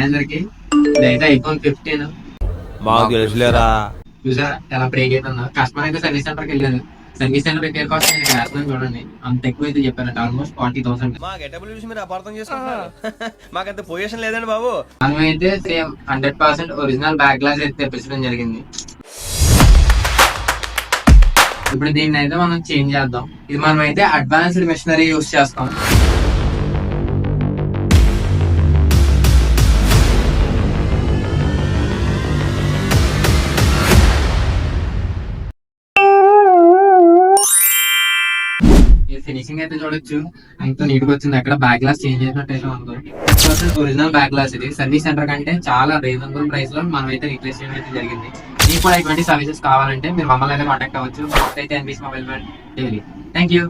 అందరికి ఇదైతే ఐఫోన్ 15 మాకు తెలుసులేరా. చూసారా ఎలా బ్రేక్ అవుతుందో. కస్టమర్ అయితే సర్వీస్ సెంటర్కి వెళ్ళారు. సర్వీస్ సెంటర్ రిపేర్ కాస్ట్ నేను వేస్తున్నాను చూడండి. అంత ఎక్కువ అయితే చెప్పారంట, ఆల్మోస్ట్ 40,000. మా గెటబుల్ చూసి మీరు అపార్థం చేసుకుంటున్నారు. మాకంత పొజిషన్ లేదండి బాబు. మనం అయితే సేమ్ 100% ఒరిజినల్ బ్యాక్ గ్లాస్ అయితే తెప్పించడం జరిగింది. ఇప్పుడు దీన్ని అయితే మనం చేంజ్ చేద్దాం. ఇది మనం అయితే అడ్వాన్స్డ్ మెషినరీ యూస్ చేస్తాం. ఫినిషింగ్ అయితే చూడొచ్చు, అంత నీట్ గా వచ్చింది. అక్కడ బ్యాక్ గ్లాస్ చేంజ్ చేసినట్టు అయితే ఉంది. ఒరిజినల్ బ్యాక్ గ్లాస్ ఇది. సర్వీస్ సెంటర్ కంటే చాలా రీజనబుల్ ప్రైస్ లో మనం అయితే రీప్లేస్ చేయడం అయితే జరిగింది. మీకు కూడా ఇటువంటి సర్వీసెస్ కావాలంటే మీరు మమ్మల్ని అయితే కాంటాక్ట్ అవ్వచ్చు. అయితే NBC mobile daily. Thank you.